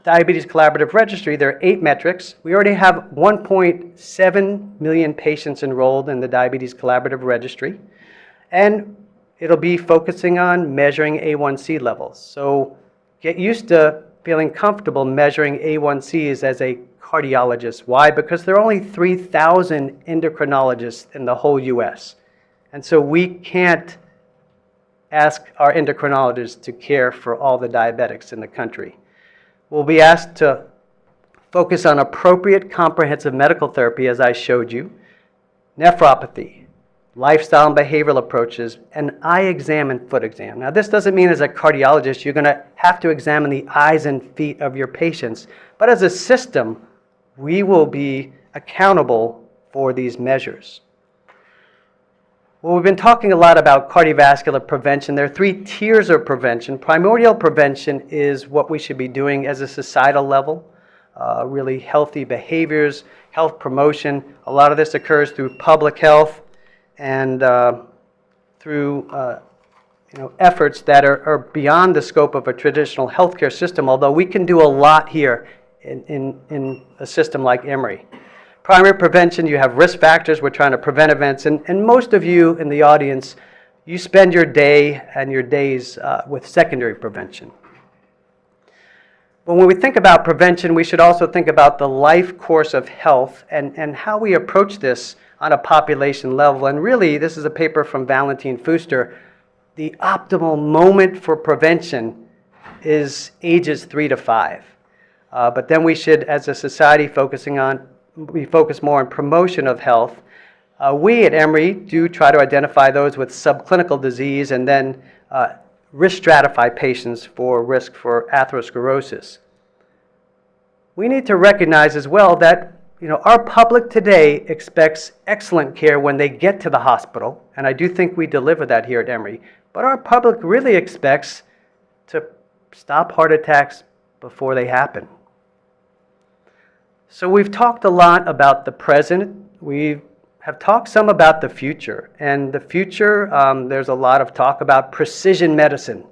Diabetes Collaborative Registry, there are 8 metrics. We already have 1.7 million patients enrolled in the Diabetes Collaborative Registry, and it'll be focusing on measuring A1C levels. So get used to feeling comfortable measuring A1Cs as a cardiologist. Why? Because there are only 3,000 endocrinologists in the whole U.S. And so we can't ask our endocrinologists to care for all the diabetics in the country. We'll be asked to focus on appropriate comprehensive medical therapy, as I showed you, nephropathy, lifestyle and behavioral approaches, and eye exam and foot exam. Now, this doesn't mean as a cardiologist you're going to have to examine the eyes and feet of your patients, but as a system, we will be accountable for these measures. Well, we've been talking a lot about cardiovascular prevention. There are 3 tiers of prevention. Primordial prevention is what we should be doing as a societal level, really healthy behaviors, health promotion. A lot of this occurs through public health and through efforts that are beyond the scope of a traditional healthcare system, although we can do a lot here in a system like Emory. Primary prevention, you have risk factors. We're trying to prevent events. And most of you in the audience, you spend your day and your days with secondary prevention. But when we think about prevention, we should also think about the life course of health and how we approach this on a population level. And really, this is a paper from Valentin Fuster. The optimal moment for prevention is ages 3 to 5. But then we should, as a society, we focus more on promotion of health. We at Emory do try to identify those with subclinical disease and then risk stratify patients for risk for atherosclerosis. We need to recognize as well that our public today expects excellent care when they get to the hospital, and I do think we deliver that here at Emory, but our public really expects to stop heart attacks before they happen. So we've talked a lot about the present. We have talked some about the future, and the future, there's a lot of talk about precision medicine.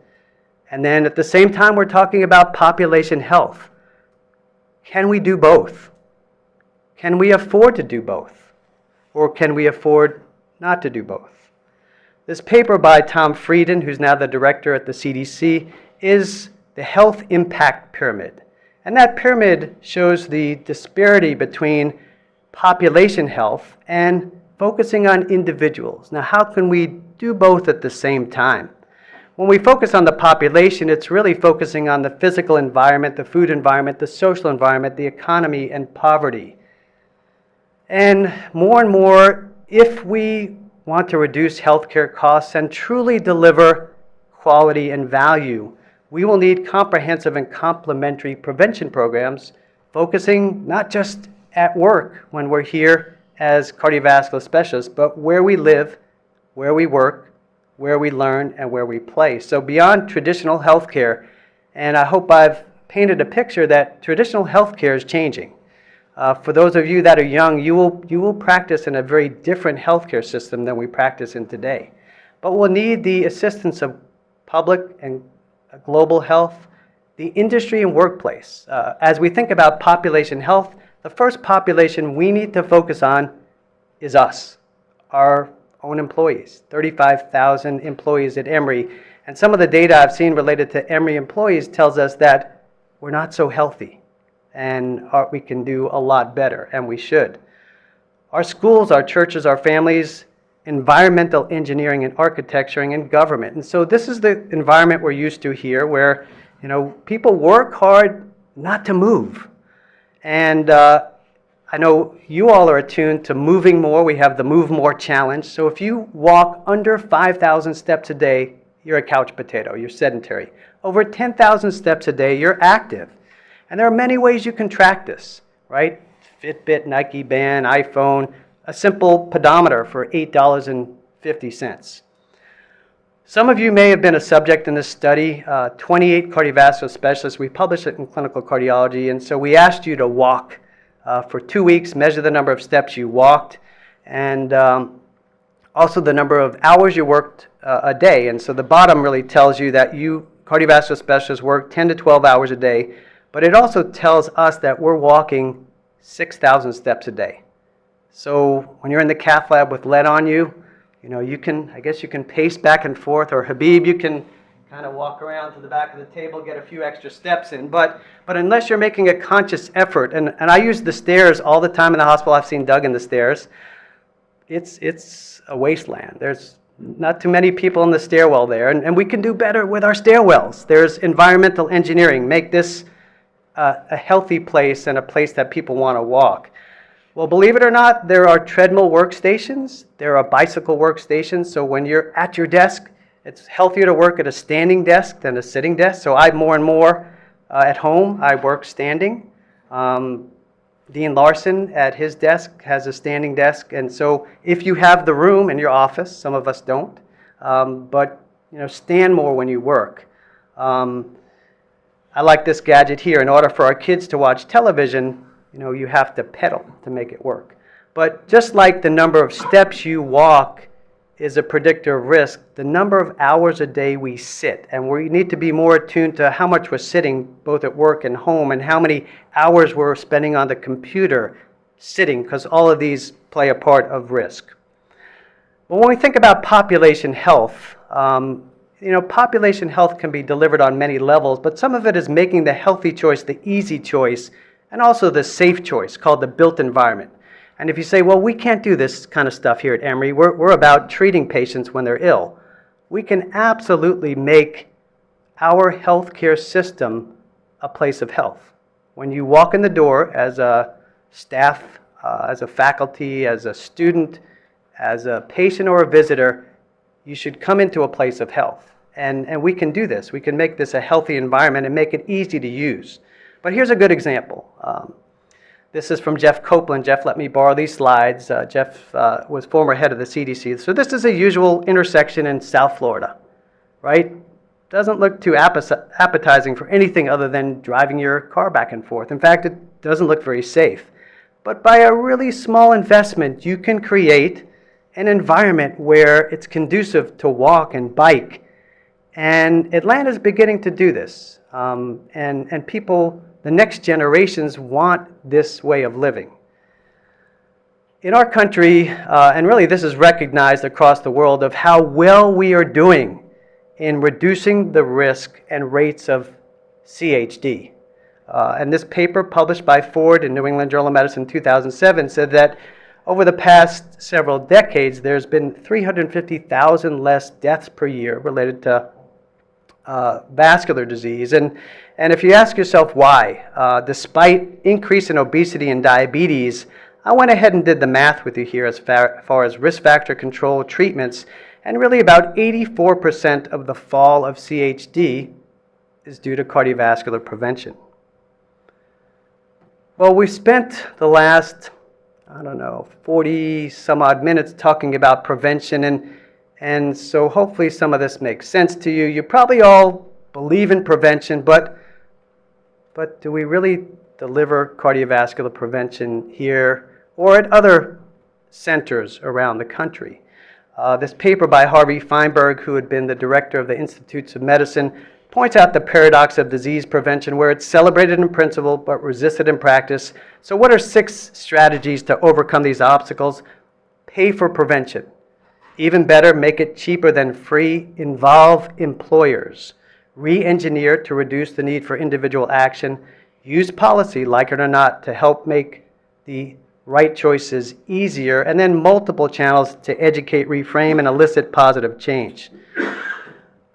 And then at the same time, we're talking about population health. Can we do both? Can we afford to do both? Or can we afford not to do both? This paper by Tom Frieden, who's now the director at the CDC, is the Health Impact Pyramid. And that pyramid shows the disparity between population health and focusing on individuals. Now, how can we do both at the same time? When we focus on the population, it's really focusing on the physical environment, the food environment, the social environment, the economy, and poverty. And more, if we want to reduce healthcare costs and truly deliver quality and value, we will need comprehensive and complementary prevention programs focusing not just at work when we're here as cardiovascular specialists, but where we live, where we work, where we learn, and where we play. So beyond traditional healthcare, and I hope I've painted a picture that traditional healthcare is changing. For those of you that are young, you will practice in a very different healthcare system than we practice in today. But we'll need the assistance of public and global health, the industry and workplace. As we think about population health, the first population we need to focus on is us, our own employees, 35,000 employees at Emory. And some of the data I've seen related to Emory employees tells us that we're not so healthy and we can do a lot better, and we should. Our schools, our churches, our families, environmental engineering and architecturing, and government. And so this is the environment we're used to here where people work hard not to move. And I know you all are attuned to moving more. We have the Move More Challenge. So if you walk under 5,000 steps a day, you're a couch potato, you're sedentary. Over 10,000 steps a day, you're active. And there are many ways you can track this, right? Fitbit, Nike Band, iPhone, a simple pedometer for $8.50. Some of you may have been a subject in this study, 28 cardiovascular specialists. We published it in Clinical Cardiology, and so we asked you to walk for 2 weeks, measure the number of steps you walked, and also the number of hours you worked a day. And so the bottom really tells you that you, cardiovascular specialists, work 10 to 12 hours a day, but it also tells us that we're walking 6,000 steps a day. So when you're in the cath lab with lead on you, you can pace back and forth, or Habib, you can kind of walk around to the back of the table, get a few extra steps in. But unless you're making a conscious effort, and I use the stairs all the time in the hospital. I've seen Doug in the stairs. It's a wasteland. There's not too many people in the stairwell there, and we can do better with our stairwells. There's environmental engineering. Make this a healthy place and a place that people want to walk. Well, believe it or not, there are treadmill workstations. There are bicycle workstations. So when you're at your desk, it's healthier to work at a standing desk than a sitting desk. So I more and more at home, I work standing. Dean Larson at his desk has a standing desk. And so if you have the room in your office, some of us don't, but stand more when you work. I like this gadget here. In order for our kids to watch television, you have to pedal to make it work. But just like the number of steps you walk is a predictor of risk, the number of hours a day we sit, and we need to be more attuned to how much we're sitting both at work and home, and how many hours we're spending on the computer sitting, because all of these play a part of risk. Well, when we think about population health, population health can be delivered on many levels, but some of it is making the healthy choice the easy choice, and also the safe choice, called the built environment. And if you say, well, we can't do this kind of stuff here at Emory, we're about treating patients when they're ill, we can absolutely make our healthcare system a place of health. When you walk in the door as a staff, as a faculty, as a student, as a patient or a visitor, you should come into a place of health. And we can do this. We can make this a healthy environment and make it easy to use. But here's a good example. This is from Jeff Copeland. Jeff let me borrow these slides. Jeff was former head of the CDC. So this is a usual intersection in South Florida, right? Doesn't look too appetizing for anything other than driving your car back and forth. In fact, it doesn't look very safe. But by a really small investment, you can create an environment where it's conducive to walk and bike. And Atlanta's beginning to do this. And people, the next generations, want this way of living. In our country, and really this is recognized across the world, of how well we are doing in reducing the risk and rates of CHD. And this paper published by Ford in New England Journal of Medicine in 2007 said that over the past several decades, there's been 350,000 less deaths per year related to vascular disease. And if you ask yourself why, despite increase in obesity and diabetes, I went ahead and did the math with you here as far as risk factor control treatments, and really about 84% of the fall of CHD is due to cardiovascular prevention. Well, we spent the last, 40 some odd minutes talking about prevention, and so hopefully some of this makes sense to you. You probably all believe in prevention, but do we really deliver cardiovascular prevention here or at other centers around the country? This paper by Harvey Feinberg, who had been the director of the Institutes of Medicine, points out the paradox of disease prevention, where it's celebrated in principle but resisted in practice. So what are 6 strategies to overcome these obstacles? Pay for prevention. Even better, make it cheaper than free. Involve employers. Re-engineer to reduce the need for individual action. Use policy, like it or not, to help make the right choices easier. And then multiple channels to educate, reframe, and elicit positive change.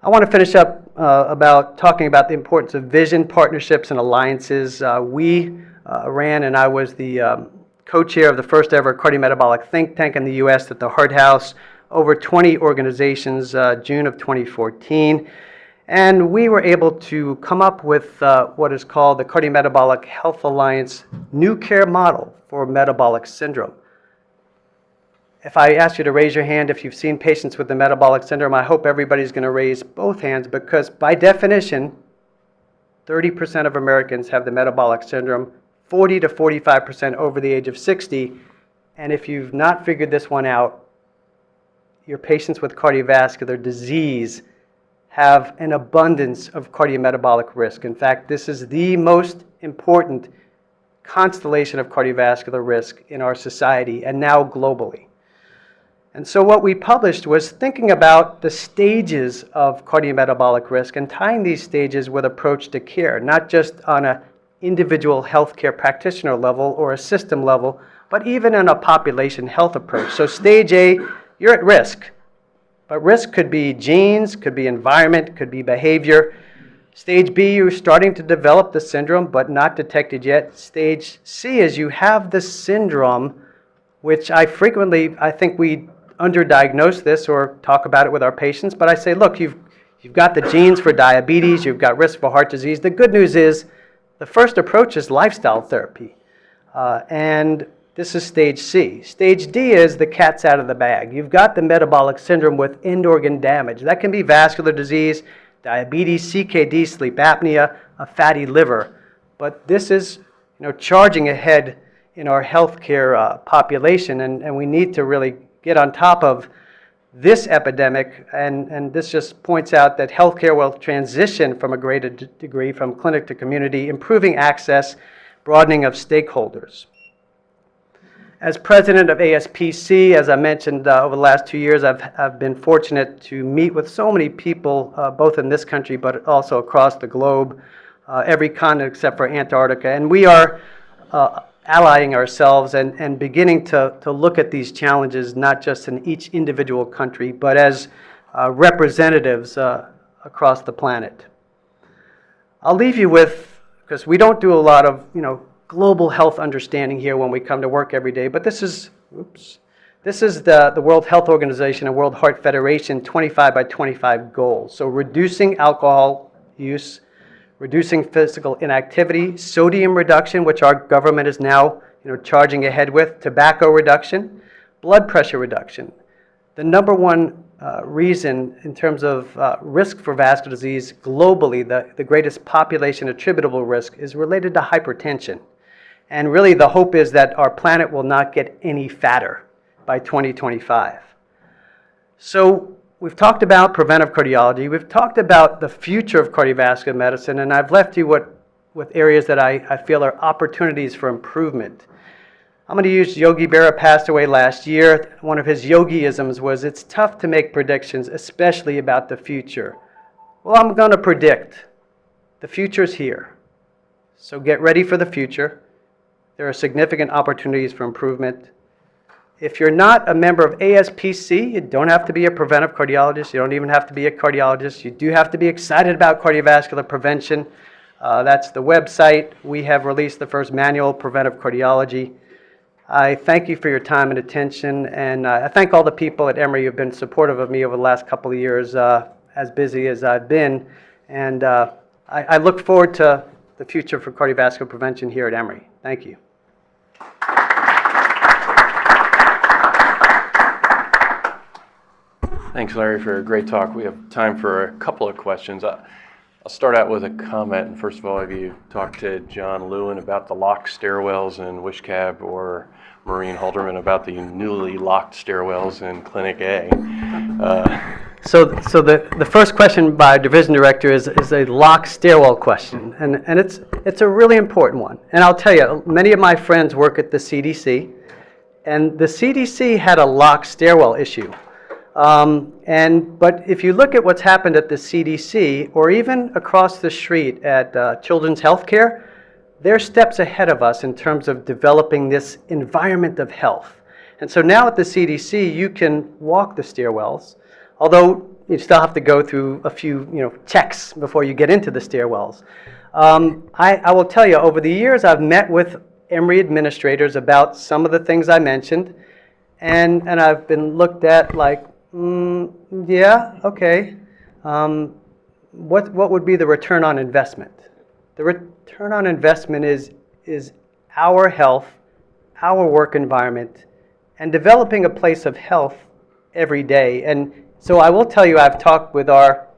I want to finish up about talking about the importance of vision, partnerships, and alliances. We ran, and I was the co-chair of the first ever cardiometabolic think tank in the U.S. at the Heart House, over 20 organizations, June of 2014. And we were able to come up with what is called the Cardiometabolic Health Alliance New Care Model for Metabolic Syndrome. If I ask you to raise your hand if you've seen patients with the metabolic syndrome, I hope everybody's going to raise both hands, because by definition, 30% of Americans have the metabolic syndrome, 40 to 45% over the age of 60. And if you've not figured this one out, your patients with cardiovascular disease have an abundance of cardiometabolic risk. In fact, this is the most important constellation of cardiovascular risk in our society and now globally. And so what we published was thinking about the stages of cardiometabolic risk and tying these stages with approach to care, not just on an individual healthcare practitioner level or a system level, but even in a population health approach. So stage A, you're at risk. But risk could be genes, could be environment, could be behavior. Stage B, you're starting to develop the syndrome, but not detected yet. Stage C is you have the syndrome, which I think we underdiagnose this or talk about it with our patients, but I say, look, you've got the genes for diabetes, you've got risk for heart disease. The good news is the first approach is lifestyle therapy. And this is stage C. Stage D is the cat's out of the bag. You've got the metabolic syndrome with end organ damage. That can be vascular disease, diabetes, CKD, sleep apnea, a fatty liver. But this is charging ahead in our healthcare population, and we need to really get on top of this epidemic, and this just points out that healthcare will transition from a greater degree from clinic to community, improving access, broadening of stakeholders. As president of ASPC, as I mentioned, over the last 2 years, I've been fortunate to meet with so many people, both in this country but also across the globe, every continent except for Antarctica, and we are allying ourselves and beginning to look at these challenges not just in each individual country, but as representatives across the planet. I'll leave you with, because we don't do a lot of global health understanding here when we come to work every day, but this is the World Health Organization and World Heart Federation 25 by 25 goals. So reducing alcohol use, reducing physical inactivity, sodium reduction, which our government is now charging ahead with, tobacco reduction, blood pressure reduction. The number one reason in terms of risk for vascular disease globally, the greatest population attributable risk, is related to hypertension. And really the hope is that our planet will not get any fatter by 2025. So we've talked about preventive cardiology, we've talked about the future of cardiovascular medicine, and I've left you with areas that I feel are opportunities for improvement. I'm going to use Yogi Berra, passed away last year. One of his yogiisms was, it's tough to make predictions, especially about the future. Well, I'm going to predict. The future's here. So get ready for the future. There are significant opportunities for improvement. If you're not a member of ASPC, you don't have to be a preventive cardiologist. You don't even have to be a cardiologist. You do have to be excited about cardiovascular prevention. That's the website. We have released the first manual, Preventive Cardiology. I thank you for your time and attention, and I thank all the people at Emory who have been supportive of me over the last couple of years, as busy as I've been. And I look forward to the future for cardiovascular prevention here at Emory. Thank you. Thanks, Larry, for a great talk. We have time for a couple of questions. I'll start out with a comment. First of all, have you talked to John Lewin about the locked stairwells in Wishcab, or Maureen Halderman about the newly locked stairwells in Clinic A? So the first question by division director is a locked stairwell question, and it's a really important one. And I'll tell you, many of my friends work at the CDC, and the CDC had a locked stairwell issue. But if you look at what's happened at the CDC, or even across the street at Children's Healthcare, they're steps ahead of us in terms of developing this environment of health. And so now at the CDC, you can walk the stairwells, although you still have to go through a few checks before you get into the stairwells. I will tell you, over the years, I've met with Emory administrators about some of the things I mentioned, and I've been looked at like, yeah, okay. What would be the return on investment? The return on investment is our health, our work environment, and developing a place of health every day. And so I will tell you, I've talked with our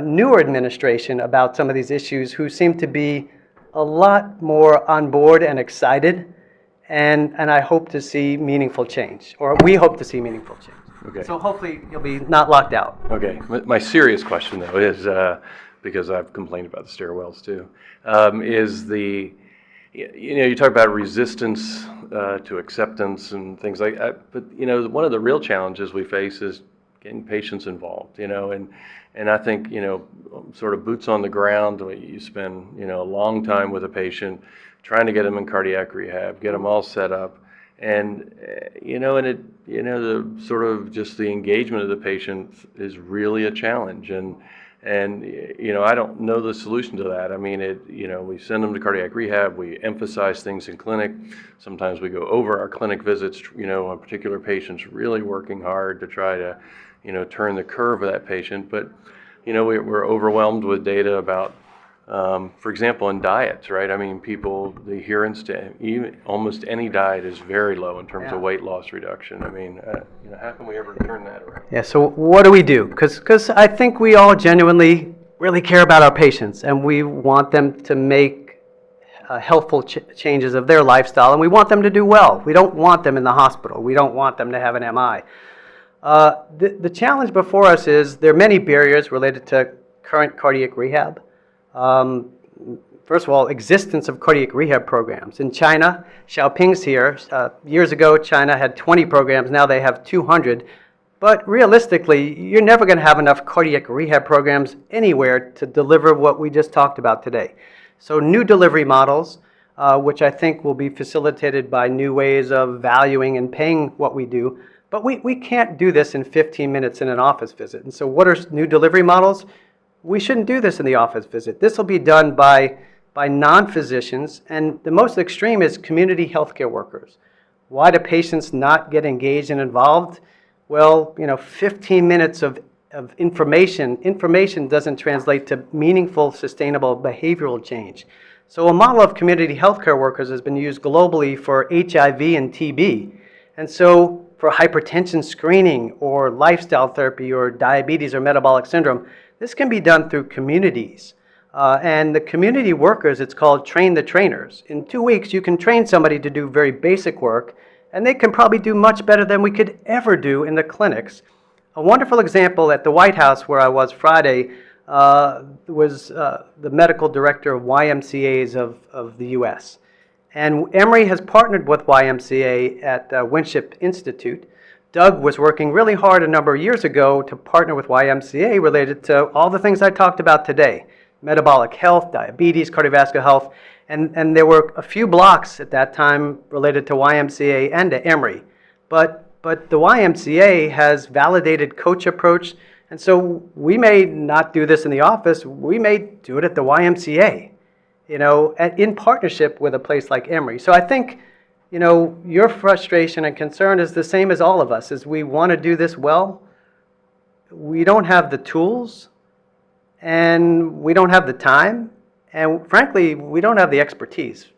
newer administration about some of these issues, who seem to be a lot more on board and excited, and I hope to see meaningful change, or we hope to see meaningful change. Okay. So hopefully you'll be not locked out. Okay. My serious question, though, is, because I've complained about the stairwells too, is you talk about resistance to acceptance and things like that, but one of the real challenges we face is getting patients involved, and I think, sort of boots on the ground, you spend, a long time with a patient, trying to get them in cardiac rehab, get them all set up, and, the sort of just the engagement of the patient is really a challenge, and I don't know the solution to that. I mean, we send them to cardiac rehab, we emphasize things in clinic, sometimes we go over our clinic visits, on particular patients, really working hard to try to, turn the curve of that patient, but, we're overwhelmed with data about, for example, in diets, right? I mean, the adherence to almost any diet is very low in terms of weight loss reduction. I mean, how can we ever turn that around? Yeah, so what do we do? Because I think we all genuinely really care about our patients, and we want them to make helpful changes of their lifestyle, and we want them to do well. We don't want them in the hospital. We don't want them to have an MI. The challenge before us is there are many barriers related to current cardiac rehab. First of all, existence of cardiac rehab programs. In China, Xiaoping's here. Years ago, China had 20 programs. Now they have 200. But realistically, you're never going to have enough cardiac rehab programs anywhere to deliver what we just talked about today. So new delivery models, which I think will be facilitated by new ways of valuing and paying what we do. But we can't do this in 15 minutes in an office visit. And so what are new delivery models? We shouldn't do this in the office visit. This will be done by non-physicians, and the most extreme is community healthcare workers. Why do patients not get engaged and involved? Well, 15 minutes of of information, information doesn't translate to meaningful, sustainable behavioral change. So a model of community healthcare workers has been used globally for HIV and TB. And so for hypertension screening or lifestyle therapy or diabetes or metabolic syndrome, this can be done through communities. And the community workers, it's called train the trainers. In 2 weeks, you can train somebody to do very basic work, and they can probably do much better than we could ever do in the clinics. A wonderful example at the White House where I was Friday was the medical director of YMCAs of the U.S. And Emory has partnered with YMCA at Winship Institute. Doug was working really hard a number of years ago to partner with YMCA related to all the things I talked about today: metabolic health, diabetes, cardiovascular health, and there were a few blocks at that time related to YMCA and to Emory. But the YMCA has validated coach approach, and so we may not do this in the office, we may do it at the YMCA, in partnership with a place like Emory. So I think, your frustration and concern is the same as all of us, is we want to do this well. We don't have the tools, and we don't have the time, and frankly, we don't have the expertise.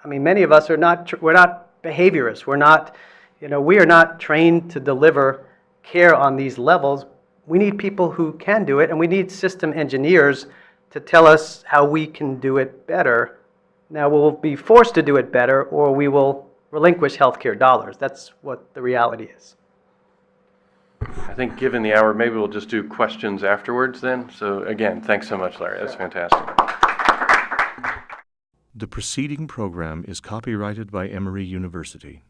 Many of us we're not behaviorists. We are not trained to deliver care on these levels. We need people who can do it, and we need system engineers to tell us how we can do it better. Now, we'll be forced to do it better, or we will relinquish healthcare dollars. That's what the reality is. I think given the hour, maybe we'll just do questions afterwards then. So again, thanks so much, Larry. That's fantastic. The preceding program is copyrighted by Emory University.